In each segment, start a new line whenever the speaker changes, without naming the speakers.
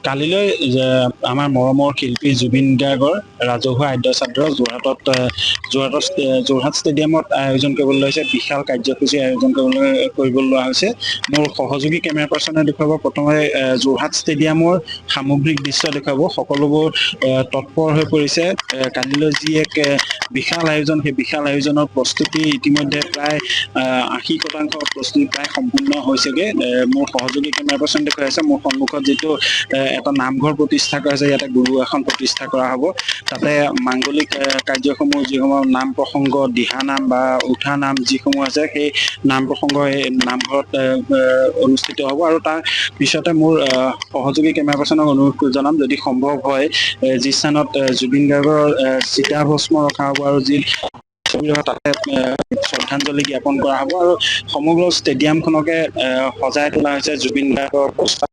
কালিলৈ আমাৰ মৰমৰ শিল্পী জুবিন গাৰ্গৰ ৰাজহুৱা আদ্যশ্ৰাদ্ধ যোৰহাট ষ্টেডিয়ামত আয়োজন কৰিবলৈ লৈছে। বিশাল কাৰ্যসূচী আয়োজন কৰিব লোৱা হৈছে। মোৰ সহযোগী কেমেৰা পাৰ্চনে দেখুৱাব প্ৰথমে যোৰহাট ষ্টেডিয়ামৰ সামগ্ৰিক দৃশ্য দেখুৱাব। সকলোবোৰ তৎপৰ হৈ পৰিছে। কালিলৈ যি এক বিশাল আয়োজন, সেই বিশাল আয়োজনৰ প্ৰস্তুতি ইতিমধ্যে প্ৰায় 80% প্ৰস্তুতি প্ৰায় সম্পূৰ্ণ হৈছেগে। মোৰ সহযোগী কেমেৰা পাৰ্চন দেখুৱাই আছে মোৰ সন্মুখত যিটো এটা নামঘৰ প্ৰতিষ্ঠা কৰা হৈছে, ইয়াতে গুৰু আসন প্ৰতিষ্ঠা কৰা হ'ব। তাতে মাংগলিক কাৰ্যসমূহ যিসমূহ নাম প্ৰসংগ, দিহানাম বা উঠা নাম যিসমূহ আছে, সেই নাম প্ৰসংগ এই নামঘৰত অনুষ্ঠিত হ'ব। আৰু তাৰ পিছতে মোৰ সহযোগী কেমেৰা পাৰ্চনক অনুৰোধ জনাম, যদি সম্ভৱ হয় যি স্থানত জুবিন গাৰ্গৰ চিতাভস্ম ৰখা হ'ব আৰু যি তাতে শ্ৰদ্ধাঞ্জলি জ্ঞাপন কৰা হ'ব। আৰু সমগ্ৰ ষ্টেডিয়ামখনকে সজাই তোলা হৈছে জুবিন গাৰ্গৰ প্ৰস্তাৱ।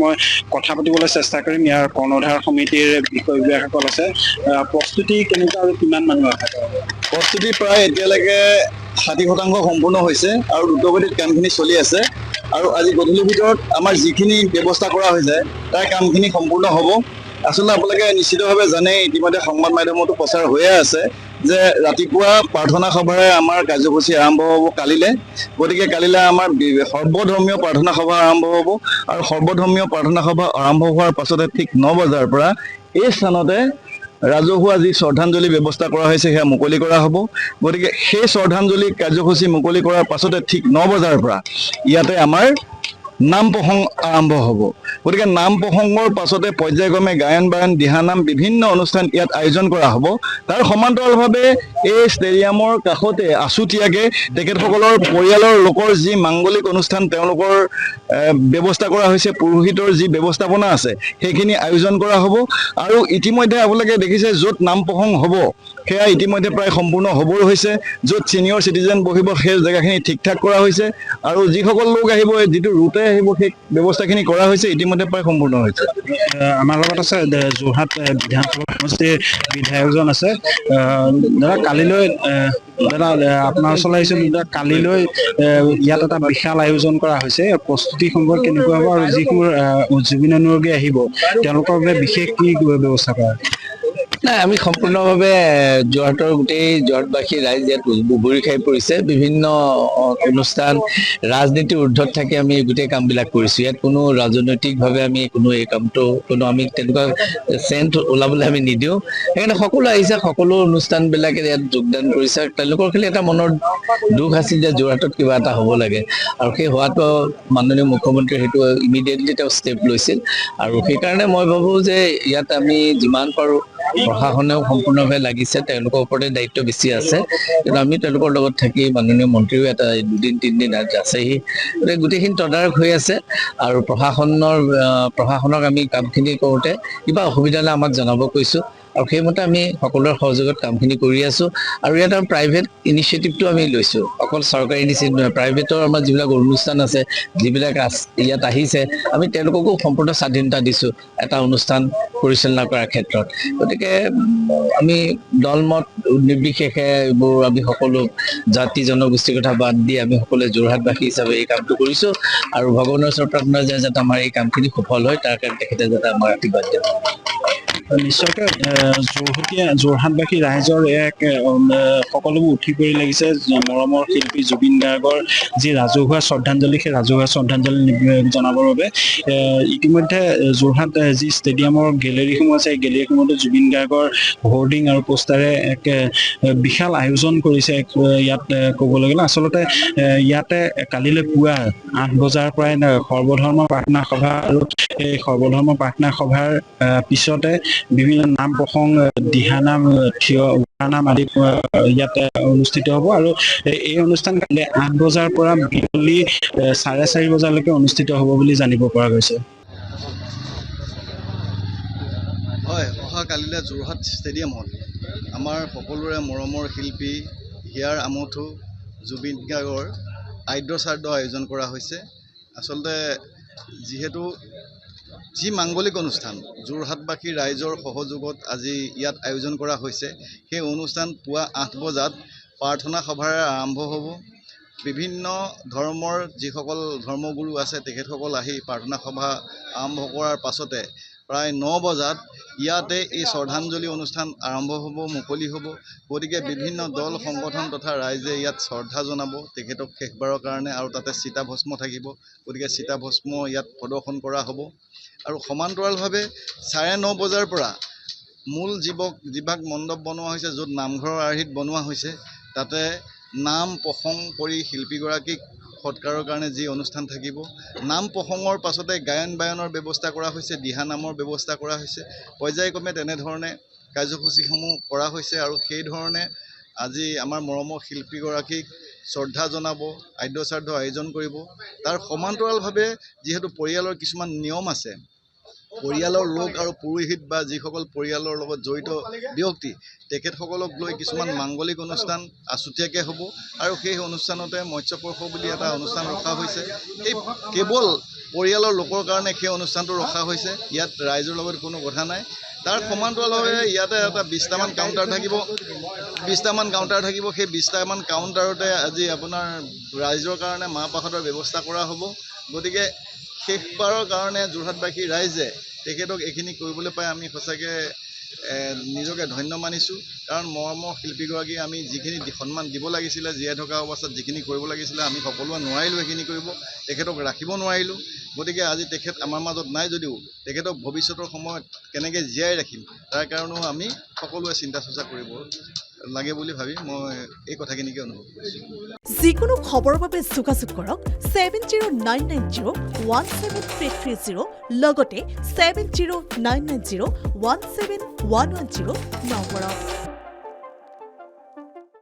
মই কথা পাতিবলৈ চেষ্টা কৰিম। ইয়াৰ কৰ্ণধাৰ সমিতিৰ বিষয়ববীয়াসকল আছে। প্ৰস্তুতি কেনেকুৱা আৰু কিমান মানুহ আছে?
প্ৰস্তুতি প্ৰায় এতিয়ালৈকে 60% সম্পূৰ্ণ হৈছে আৰু দ্ৰুতগতিত কামখিনি চলি আছে। আৰু আজি গধূলিৰ ভিতৰত আমাৰ যিখিনি ব্যৱস্থা কৰা হৈছে তাৰ কামখিনি সম্পূৰ্ণ হ'ব। আচলতে আপোনালোকে নিশ্চিতভাৱে জানে, ইতিমধ্যে সংবাদ মাধ্যমতো প্ৰচাৰ হৈয়ে আছে যে ৰাতিপুৱা প্ৰাৰ্থনা সভাৰে আমাৰ কাৰ্যসূচী আৰম্ভ হ'ব কালিলৈ। গতিকে কালিলৈ আমাৰ সৰ্বধৰ্মীয় প্ৰাৰ্থনা সভা আৰম্ভ হ'ব। আৰু সৰ্বধৰ্মীয় প্ৰাৰ্থনা সভা আৰম্ভ হোৱাৰ পাছতে ঠিক 9 বজাৰ পৰা এই স্থানতে ৰাজহুৱা যি শ্ৰদ্ধাঞ্জলি ব্যৱস্থা কৰা হৈছে সেয়া মুকলি কৰা হ'ব। গতিকে সেই শ্ৰদ্ধাঞ্জলি কাৰ্যসূচী মুকলি কৰাৰ পাছতে ঠিক 9 বজাৰ পৰা ইয়াতে আমাৰ নাম প্ৰসংগ আৰম্ভ হ'ব। গতিকে নাম প্ৰসংগৰ পাছতে পৰ্যায়ক্ৰমে গায়ন বায়ন, দিহানাম, বিভিন্ন অনুষ্ঠান ইয়াত আয়োজন কৰা হ'ব। তাৰ সমান্তৰালভাৱে এই ষ্টেডিয়ামৰ কাষতে আছুতীয়াকৈ তেখেতসকলৰ পৰিয়ালৰ লোকৰ যি মাংগলিক অনুষ্ঠান তেওঁলোকৰ ব্যৱস্থা কৰা হৈছে, পুৰোহিতৰ যি ব্যৱস্থাপনা আছে সেইখিনি আয়োজন কৰা হ'ব। আৰু ইতিমধ্যে আপোনালোকে দেখিছে য'ত নাম প্ৰসংগ হ'ব সেয়া ইতিমধ্যে প্ৰায় সম্পূৰ্ণ হ'বই হৈছে। য'ত ছিনিয়ৰ চিটিজেন বহিব সেই জেগাখিনি ঠিক ঠাক কৰা হৈছে। আৰু যিসকল লোক আহিব, যিটো ৰুটে আহিব, সেই ব্যৱস্থাখিনি কৰা হৈছে, ইতিমধ্যে প্ৰায় সম্পূৰ্ণ হৈছে।
আমাৰ লগত আছে যোৰহাট বিধানসভা সমষ্টিৰ বিধায়কজন আছে। দাদা, কালিলৈ আপোনাৰ ওচৰলৈ আহিছোঁ। দাদা, কালিলৈ ইয়াত এটা বিশাল আয়োজন কৰা হৈছে। প্ৰস্তুতি সম্পৰ্কে কেনেকুৱা হ'ব আৰু যিসমূহ জুবিন অনুৰাগী আহিব তেওঁলোকৰ বাবে বিশেষ কি ব্যৱস্থা কৰা?
নাই, আমি সম্পূৰ্ণভাৱে যোৰহাটৰ গোটেই যোৰহাটবাসী ৰাইজ ইয়াত উবৰি খাই পৰিছে। বিভিন্ন অনুষ্ঠান, ৰাজনীতিৰ ঊৰ্ধত থাকি আমি গোটেই কামবিলাক কৰিছোঁ। ইয়াত কোনো ৰাজনৈতিকভাৱে আমি এই কামটো আমি তেনেকুৱা চেণ্ট ওলাবলৈ আমি নিদিওঁ। সেইকাৰণে সকলো আহিছে, সকলো অনুষ্ঠানবিলাকে ইয়াত যোগদান কৰিছে। তেওঁলোকৰ খালি এটা মনৰ দুখ আছিল যে যোৰহাটত কিবা এটা হ'ব লাগে, আৰু সেই হোৱাটো মাননীয় মুখ্যমন্ত্ৰীয়ে সেইটো ইমিডিয়েটলি তেওঁ ষ্টেপ লৈছিল। আৰু সেইকাৰণে মই ভাবোঁ যে ইয়াত আমি যিমান পাৰোঁ, প্ৰশাসনেও সম্পূৰ্ণভাৱে লাগিছে, তেওঁলোকৰ ওপৰতে দায়িত্ব বেছি আছে। কিন্তু আমি তেওঁলোকৰ লগত থাকি মাননীয় মন্ত্ৰীও এটা 2-3 দিন আছেহি, গতিকে গোটেইখিনি তদাৰক হৈ আছে। আৰু প্ৰশাসনক আমি কামখিনি কৰোঁতে কিবা অসুবিধা হ'লে আমাক জনাব কৈছোঁ, আৰু সেইমতে আমি সকলোৰে সহযোগত কামখিনি কৰি আছোঁ। আৰু ইয়াত আমাৰ প্ৰাইভেট ইনিচিয়েটিভটো আমি লৈছোঁ, অকল চৰকাৰী ইনিচিয়েটিভ নহয়। প্ৰাইভেটৰ আমাৰ যিবিলাক অনুষ্ঠান আছে, যিবিলাক ইয়াত আহিছে, আমি তেওঁলোককো সম্পূৰ্ণ স্বাধীনতা দিছোঁ এটা অনুষ্ঠান পৰিচালনা কৰাৰ ক্ষেত্ৰত। গতিকে আমি দলমত নিৰ্বিশেষে এইবোৰ আমি সকলো জাতি জনগোষ্ঠীৰ কথা বাদ দি আমি সকলোৱে যোৰহাটবাসী হিচাপে এই কামটো কৰিছোঁ। আৰু ভগৱানৰ ওচৰত প্ৰাৰ্থনা যে যাতে আমাৰ এই কামখিনি সফল হয়, তাৰ কাৰণে তেখেতে যাতে আমাৰ আশীৰ্বাদ দিয়ে।
নিশ্চয়কৈ যোৰহাটবাসী ৰাইজৰ এক সকলোবোৰ উঠি পৰি লাগিছে মৰমৰ শিল্পী জুবিন গাৰ্গৰ যি ৰাজহুৱা শ্ৰদ্ধাঞ্জলি, সেই ৰাজহুৱা শ্ৰদ্ধাঞ্জলি জনাবৰ বাবে ইতিমধ্যে যোৰহাট যি ষ্টেডিয়ামৰ গেলেৰীসমূহ আছে, সেই গেলেৰীসমূহতো জুবিন গাৰ্গৰ হোৰ্ডিং আৰু পোষ্টাৰে এক বিশাল আয়োজন কৰিছে। ইয়াত ক'বলৈ গ'লে আচলতে ইয়াতে কালিলৈ পুৱা 8 বজাৰ পৰাই সৰ্বধৰ্ম প্ৰাৰ্থনা সভা, আৰু এই সৰ্বধৰ্ম প্ৰাৰ্থনা সভাৰ পিছতে বিভিন্ন নাম প্ৰসংগ, দিহানাম, নাম আদি ইয়াতে অনুষ্ঠিত হ'ব। আৰু এই অনুষ্ঠান কালি 8 বজাৰ পৰা বিয়লি 4:30 বজালৈকে অনুষ্ঠিত হ'ব বুলি জানিব পৰা গৈছে।
হয়, অহা কালিলৈ যোৰহাট ষ্টেডিয়ামত আমাৰ সকলোৰে মৰমৰ শিল্পী হিয়াৰ আমঠু জুবিন গাৰ্গৰ আদ্যশ্ৰাদ্ধ আয়োজন কৰা হৈছে। আচলতে যিহেতু যি মাংগলিক অনুষ্ঠান যোৰহাটবাসী ৰাইজৰ সহযোগত আজি ইয়াত আয়োজন কৰা হৈছে, সেই অনুষ্ঠান পুৱা 8 বজাত প্ৰাৰ্থনা সভাৰে আৰম্ভ হ'ব। বিভিন্ন ধৰ্মৰ যিসকল ধৰ্মগুৰু আছে তেখেতসকল আহি প্ৰাৰ্থনা সভা আৰম্ভ কৰাৰ পাছতে প্ৰায় 9 বজাত ইয়াতে এই শ্ৰদ্ধাঞ্জলি অনুষ্ঠান আৰম্ভ হ'ব, মুকলি হ'ব। গতিকে বিভিন্ন দল সংগঠন তথা ৰাইজে ইয়াত শ্ৰদ্ধা জনাব তেখেতক শেষবাৰৰ কাৰণে, আৰু তাতে চিতাভস্ম থাকিব। গতিকে চিতাভস্ম ইয়াত প্ৰদৰ্শন কৰা হ'ব। আৰু সমান্তৰালভাৱে 9:30 বজাৰ পৰা মূল যিভাগ মণ্ডপ বনোৱা হৈছে, য'ত নামঘৰৰ আৰ্হিত বনোৱা হৈছে, তাতে নাম প্ৰসংগ কৰি শিল্পীগৰাকীক সৎকাৰৰ কাৰণে যি অনুষ্ঠান থাকিব, নাম প্ৰসংগৰ পাছতে গায়ন বায়নৰ ব্যৱস্থা কৰা হৈছে, দিহা নামৰ ব্যৱস্থা কৰা হৈছে। পৰ্যায়ক্ৰমে তেনেধৰণে কাৰ্যসূচীসমূহ কৰা হৈছে। আৰু সেইধৰণে আজি আমাৰ মৰমৰ শিল্পীগৰাকীক শ্ৰদ্ধা জনাব, আদ্য শ্ৰাদ্ধ আয়োজন কৰিব। তাৰ সমান্তৰালভাৱে যিহেতু পৰিয়ালৰ কিছুমান নিয়ম আছে, পৰিয়ালৰ লোক আৰু পুৰোহিত বা যিসকল পৰিয়ালৰ লগত জড়িত ব্যক্তি তেখেতসকলক লৈ কিছুমান মাংগলিক অনুষ্ঠান আছুতীয়াকৈ হ'ব। আৰু সেই অনুষ্ঠানতে মৎস্যপৰ্শ বুলি এটা অনুষ্ঠান ৰখা হৈছে। এই কেৱল পৰিয়ালৰ লোকৰ কাৰণে সেই অনুষ্ঠানটো ৰখা হৈছে। ইয়াত ৰাইজৰ লগত কোনো কথা নাই। তাৰ সমান্তৰালভাৱে ইয়াতে এটা 20টামান কাউণ্টাৰ থাকিব। 20টামান কাউণ্টাৰ থাকিব। সেই 20টামান কাউণ্টাৰতে আজি আপোনাৰ ৰাইজৰ কাৰণে মাহ প্ৰসাদৰ ব্যৱস্থা কৰা হ'ব। গতিকে শেষবাৰৰ কাৰণে যোৰহাটবাসী ৰাইজে তেখেতক এইখিনি কৰিবলৈ পাই আমি সঁচাকৈ নিজকে ধন্য মানিছোঁ। কাৰণ মৰমৰ শিল্পীগৰাকী আমি যিখিনি সন্মান দিব লাগিছিলে, জীয়াই থকা অৱস্থাত যিখিনি কৰিব লাগিছিলে, আমি সকলোৱে নোৱাৰিলোঁ সেইখিনি কৰিব, তেখেতক ৰাখিব নোৱাৰিলোঁ। গতিকে আজি তেখেত আমাৰ মাজত নাই যদিও তেখেতক ভৱিষ্যতৰ সময়ত কেনেকৈ জীয়াই ৰাখিম তাৰ কাৰণেও আমি সকলোৱে চিন্তা চৰ্চা কৰিব লাগে বুলি ভাবি মই এই কথাখিনিকে অনুভৱ কৰিছোঁ।
যিকোনো খবৰৰ বাবে যোগাযোগ কৰক 7099017330 লগতে 7099017110 নম্বৰত।